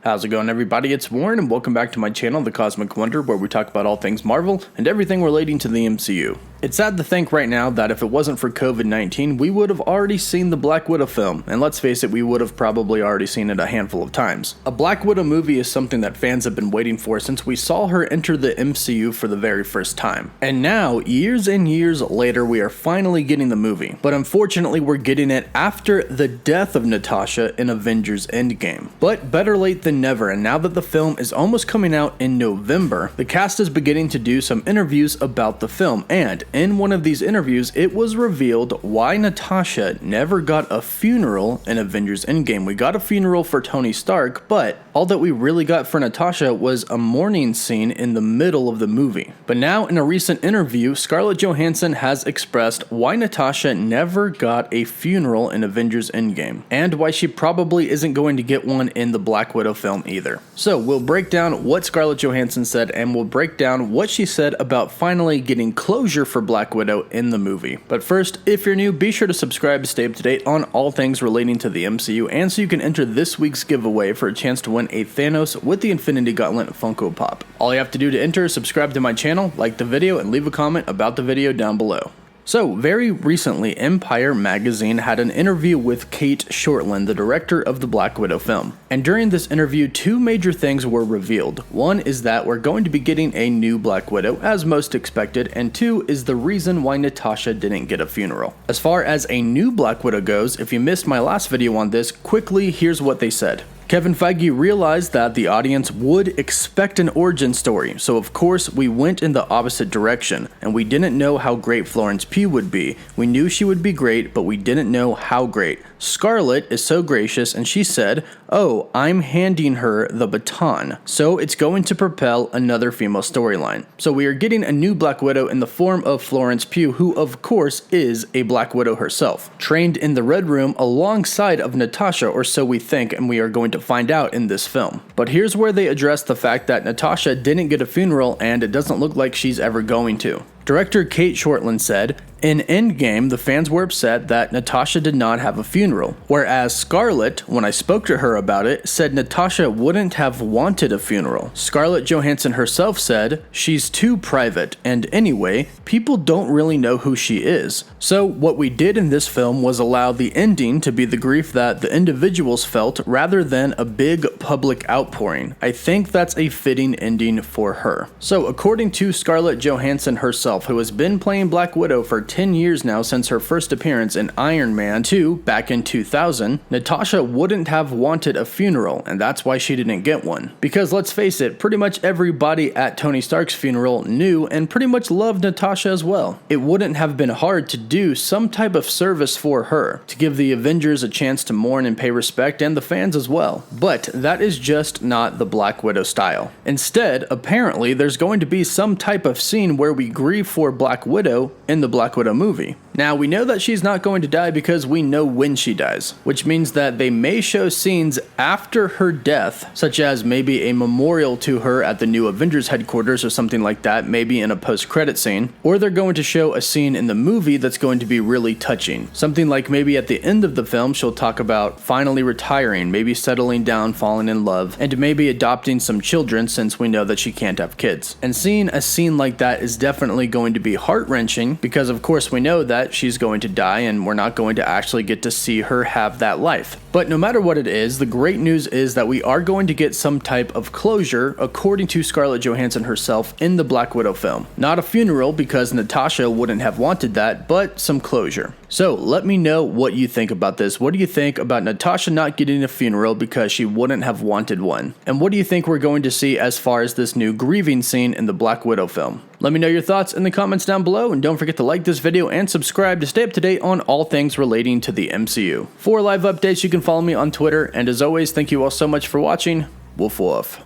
How's it going, everybody? It's Warren, and welcome back to my channel, The Cosmic Wonder, where we talk about all things Marvel and everything relating to the MCU. It's sad to think right now that if it wasn't for COVID-19, we would have already seen the Black Widow film, and let's face it, we would have probably already seen it a handful of times. A Black Widow movie is something that fans have been waiting for since we saw her enter the MCU for the very first time. And now, years and years later, we are finally getting the movie. But unfortunately, we're getting it after the death of Natasha in Avengers Endgame. But better late than never, and now that the film is almost coming out in November, the cast is beginning to do some interviews about the film, and in one of these interviews, it was revealed why Natasha never got a funeral in Avengers Endgame. We got a funeral for Tony Stark, but all that we really got for Natasha was a mourning scene in the middle of the movie. But now, in a recent interview, Scarlett Johansson has expressed why Natasha never got a funeral in Avengers Endgame, and why she probably isn't going to get one in the Black Widow film either. So we'll break down what Scarlett Johansson said, and we'll break down what she said about finally getting closure for Black Widow in the movie. But first, if you're new, be sure to subscribe to stay up to date on all things relating to the MCU, and so you can enter this week's giveaway for a chance to win a Thanos with the Infinity Gauntlet Funko Pop. All you have to do to enter is subscribe to my channel, like the video, and leave a comment about the video down below. So, very recently, Empire magazine had an interview with Kate Shortland, the director of the Black Widow film. And during this interview, two major things were revealed. One is that we're going to be getting a new Black Widow, as most expected, and two is the reason why Natasha didn't get a funeral. As far as a new Black Widow goes, if you missed my last video on this, quickly, here's what they said. Kevin Feige realized that the audience would expect an origin story, so of course we went in the opposite direction, and we didn't know how great Florence Pugh would be. We knew she would be great, but we didn't know how great. Scarlett is so gracious, and she said, "Oh, I'm handing her the baton." So it's going to propel another female storyline. So we are getting a new Black Widow in the form of Florence Pugh, who of course is a Black Widow herself, trained in the Red Room alongside of Natasha, or so we think, and we are going to find out in this film. But here's where they address the fact that Natasha didn't get a funeral, and it doesn't look like she's ever going to. Director Kate Shortland said, "In Endgame, the fans were upset that Natasha did not have a funeral, whereas Scarlett, when I spoke to her about it, said Natasha wouldn't have wanted a funeral. Scarlett Johansson herself said, she's too private, and anyway, people don't really know who she is. So what we did in this film was allow the ending to be the grief that the individuals felt rather than a big public outpouring. I think that's a fitting ending for her." So according to Scarlett Johansson herself, who has been playing Black Widow for 10 years now since her first appearance in Iron Man 2 back in 2000, Natasha wouldn't have wanted a funeral, and that's why she didn't get one. Because let's face it, pretty much everybody at Tony Stark's funeral knew and pretty much loved Natasha as well. It wouldn't have been hard to do some type of service for her, to give the Avengers a chance to mourn and pay respect, and the fans as well. But that is just not the Black Widow style. Instead, apparently, there's going to be some type of scene where we grieve for Black Widow in the Black Widow movie. Now, we know that she's not going to die because we know when she dies, which means that they may show scenes after her death, such as maybe a memorial to her at the new Avengers headquarters or something like that, maybe in a post-credit scene, or they're going to show a scene in the movie that's going to be really touching. Something like maybe at the end of the film, she'll talk about finally retiring, maybe settling down, falling in love, and maybe adopting some children since we know that she can't have kids. And seeing a scene like that is definitely going to be heart-wrenching because of course we know that she's going to die and we're not going to actually get to see her have that life. But no matter what it is, the great news is that we are going to get some type of closure, according to Scarlett Johansson herself, in the Black Widow film. Not a funeral because Natasha wouldn't have wanted that, but some closure. So let me know what you think about this. What do you think about Natasha not getting a funeral because she wouldn't have wanted one? And what do you think we're going to see as far as this new grieving scene in the Black Widow film? Let me know your thoughts in the comments down below, and don't forget to like this video and subscribe to stay up to date on all things relating to the MCU. For live updates, you can follow me on Twitter, and as always, thank you all so much for watching. Wolf Wolf.